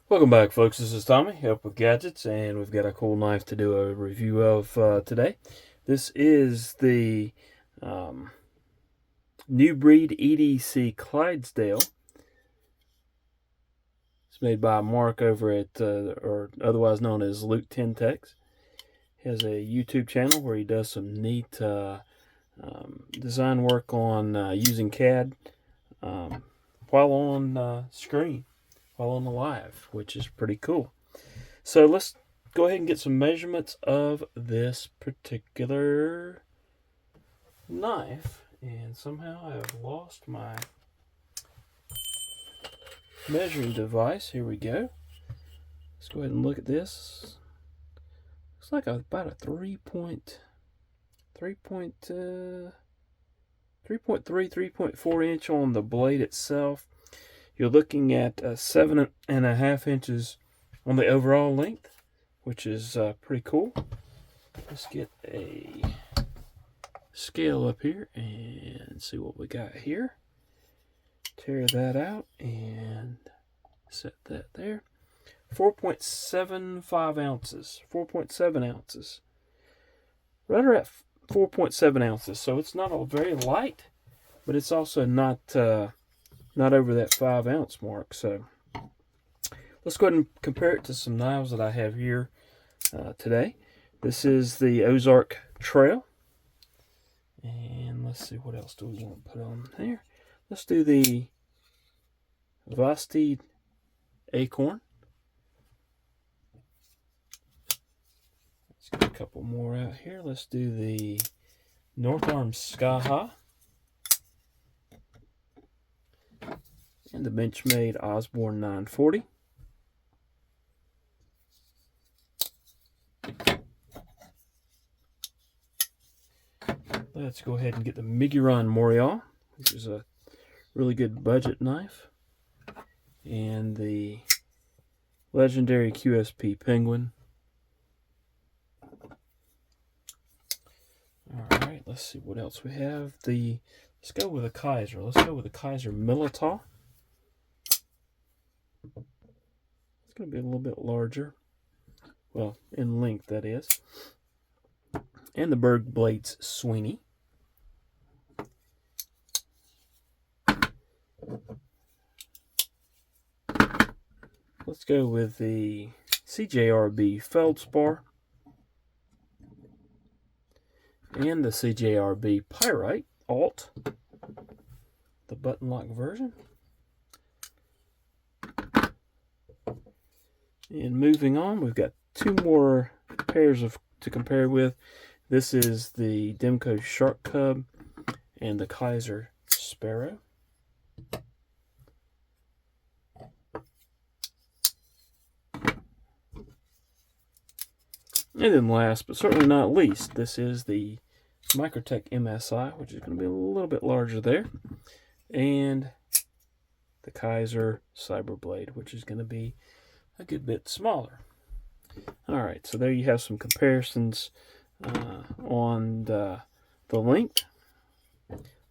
Welcome back, folks. This is Tommy, Help with Gadgets, and we've got a cool knife to do a review of today. This is the new breed EDC Clydesdale. It's made by Mark over at, or otherwise known as Luke 10 Techs. He has a YouTube channel where he does some neat design work on using CAD while on screen, while on the live, which is pretty cool. So let's go ahead and get some measurements of this particular knife. And somehow I have lost my measuring device. Here we go. Let's go ahead and look at this. Looks like about a 3.4 inch on the blade itself. You're looking at 7.5 inches on the overall length, which is pretty cool. Let's get a scale up here and see what we got here. Tear that out and set that there. 4.75 ounces. 4.7 ounces. Right around 4.7 ounces. So it's not all very light, but it's also not over that 5 ounce mark. So let's go ahead and compare it to some knives that I have here today. This is the Ozark Trail. And let's see, what else do we want to put on there? Let's do the Vosteed Acorn. Let's get a couple more out here. Let's do the North Arm Sky High. And the Benchmade Osborne 940. Let's go ahead and get the Miguron Morial, which is a really good budget knife. And the legendary QSP Penguin. Alright, let's see what else we have. Let's go with a Kaiser. Let's go with a Kaiser Militaw. It's going to be a little bit larger. Well, in length, that is. And the Berg Blades Sweeney. Let's go with the CJRB Feldspar and the CJRB Pyrite Alt, the button lock version. And moving on, we've got two more pairs to compare with. This is the Demko Shark Cub and the Kaiser Sparrow. And then last, but certainly not least, this is the Microtech MSI, which is going to be a little bit larger there. And the Kaiser Cyberblade, which is going to be a good bit smaller. Alright, so there you have some comparisons on the length.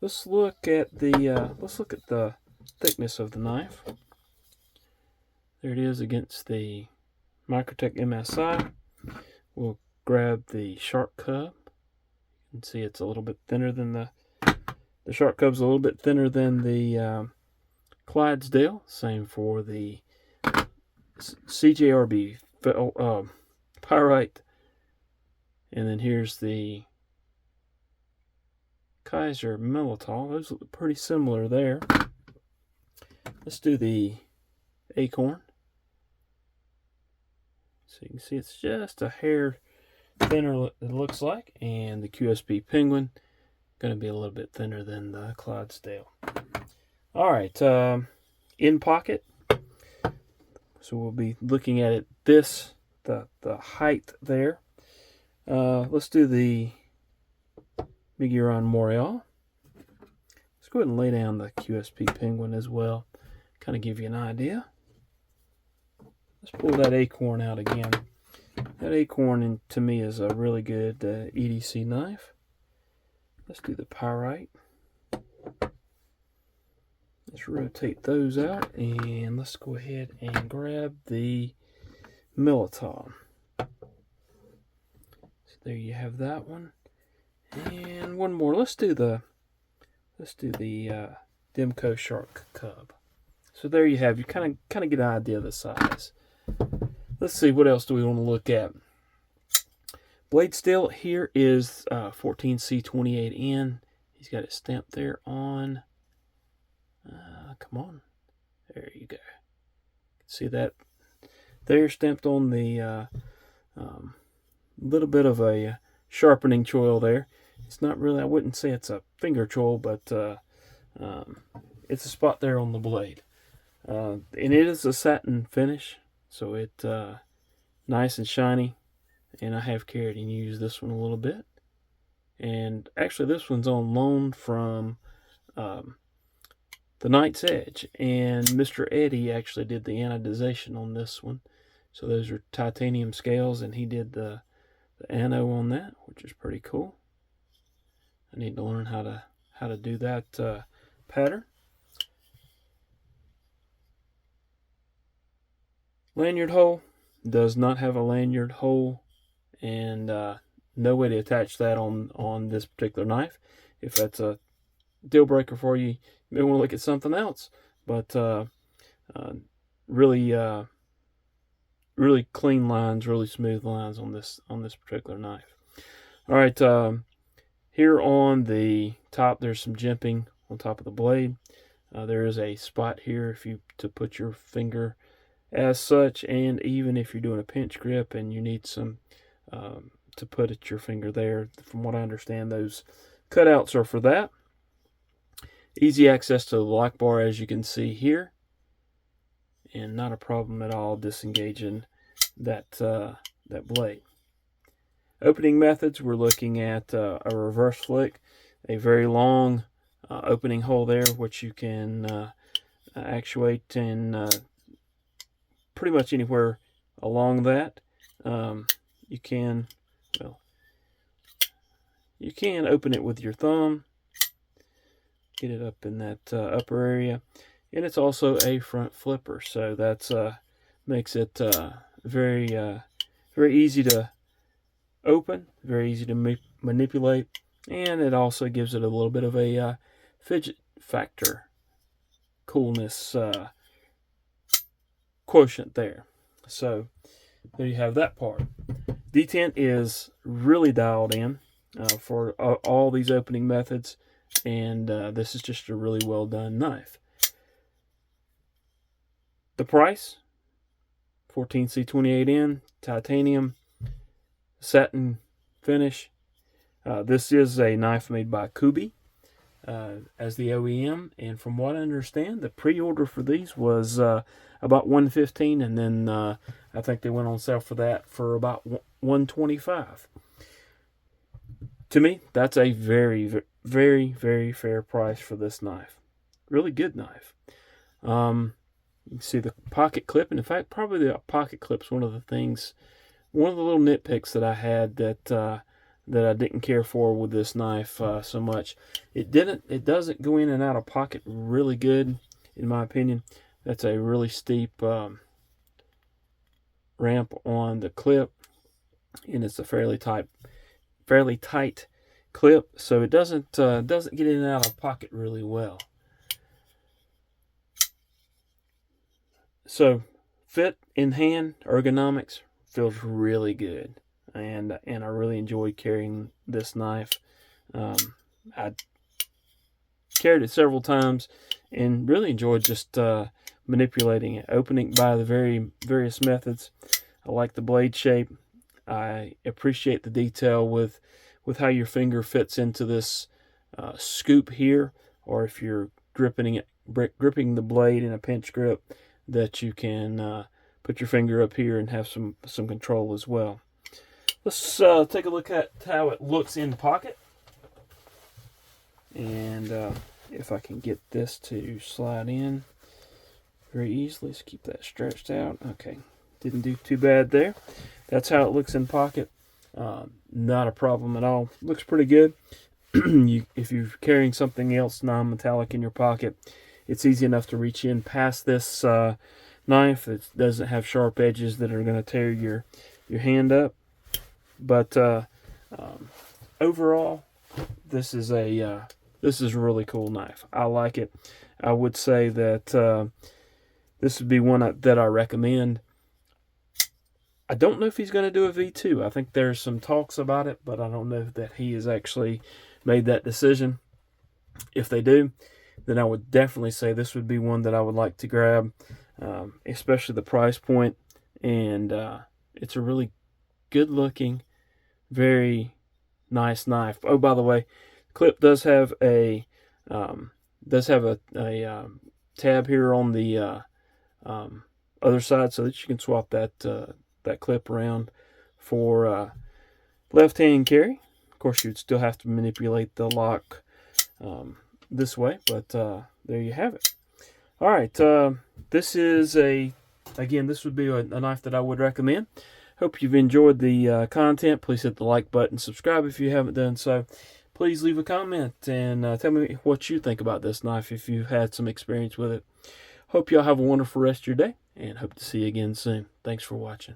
Let's look at the thickness of the knife. There it is against the Microtech MSI. We'll grab the Shark Cub. You can see it's a little bit thinner than the Shark Cub's a little bit thinner than the Clydesdale. Same for the CJRB Pyrite. And then here's the Kaiser Militaw. Those look pretty similar there. Let's do the Acorn. So you can see it's just a hair thinner, it looks like. And the QSP Penguin, going to be a little bit thinner than the Clydesdale. Alright, in pocket. So we'll be looking at it the height there. Let's do the Miguron Morial. Let's go ahead and lay down the QSP Penguin as well. Kind of give you an idea. Let's pull that Acorn out again. That Acorn, to me, is a really good EDC knife. Let's do the Pyrite. It's Let's rotate those out, and let's go ahead and grab the Militol. So there you have that one, and one more. Let's do the Demco Shark Cub. So there you have. You kind of get an idea of the size. Let's see, what else do we want to look at? Blade steel here is 14C28N. He's got it stamped there on. Come on, there you go. See that there stamped on the little bit of a sharpening choil there. It's not really, I wouldn't say it's a finger choil, but it's a spot there on the blade. And it is a satin finish, so it nice and shiny. And I have carried and used this one a little bit. And actually this one's on loan from the Knight's Edge. And Mr. Eddie actually did the anodization on this one. So those are titanium scales, and he did the ano on that, which is pretty cool. I need to learn how to do that pattern. Lanyard hole does not have a lanyard hole, and no way to attach that on this particular knife. If that's a deal breaker for you, you may want to look at something else. But really clean lines, really smooth lines on this particular knife. All right, here on the top, there's some jimping on top of the blade. There is a spot here to put your finger as such, and even if you're doing a pinch grip and you need some to put your finger there, from what I understand, those cutouts are for that. Easy access to the lock bar, as you can see here, and not a problem at all disengaging that blade. Opening methods, we're looking at a reverse flick, a very long opening hole there, which you can actuate in pretty much anywhere along that. You can open it with your thumb, get it up in that upper area, and it's also a front flipper, so that's makes it very easy to open, very easy to manipulate, and it also gives it a little bit of a fidget factor, coolness quotient there. So there you have that part. Detent is really dialed in for all these opening methods, and this is just a really well done knife. The price, 14C28N, titanium, satin finish. This is a knife made by Kubi as the OEM, and from what I understand, the pre-order for these was about $115, and then I think they went on sale for that for about $125. To me, that's a very, very, very fair price for this knife. Really good knife. You can see the pocket clip, and in fact, probably the pocket clip's one of the little nitpicks that I had that I didn't care for with this knife so much. It doesn't go in and out of pocket really good, in my opinion. That's a really steep ramp on the clip, and it's a fairly tight clip, so it doesn't get in and out of pocket really well. So fit in hand, ergonomics, feels really good, and I really enjoyed carrying this knife. I carried it several times and really enjoyed just manipulating it, opening by the various methods. I like the blade shape. I appreciate the detail with how your finger fits into this scoop here, or if you're gripping the blade in a pinch grip, that you can put your finger up here and have some control as well. Let's take a look at how it looks in the pocket, and if I can get this to slide in very easily. Let's keep that stretched out. Okay, didn't do too bad there. That's how it looks in pocket. Not a problem at all. Looks pretty good. If you're carrying something else non-metallic in your pocket, it's easy enough to reach in past this knife. It doesn't have sharp edges that are going to tear your hand up. But overall, this is a really cool knife. I like it. I would say that this would be one that I recommend. I don't know if he's going to do a V2. I think there's some talks about it, but I don't know that he has actually made that decision. If they do, then I would definitely say this would be one that I would like to grab, especially the price point. And it's a really good-looking, very nice knife. Oh, by the way, clip does have a tab here on the other side, so that you can swap that clip around for left-hand carry. Of course, you'd still have to manipulate the lock this way, but there you have it. All right, this is this would be a knife that I would recommend. Hope you've enjoyed the content. Please hit the like button, subscribe if you haven't done so. Please leave a comment and tell me what you think about this knife if you've had some experience with it. Hope y'all have a wonderful rest of your day, and hope to see you again soon. Thanks for watching.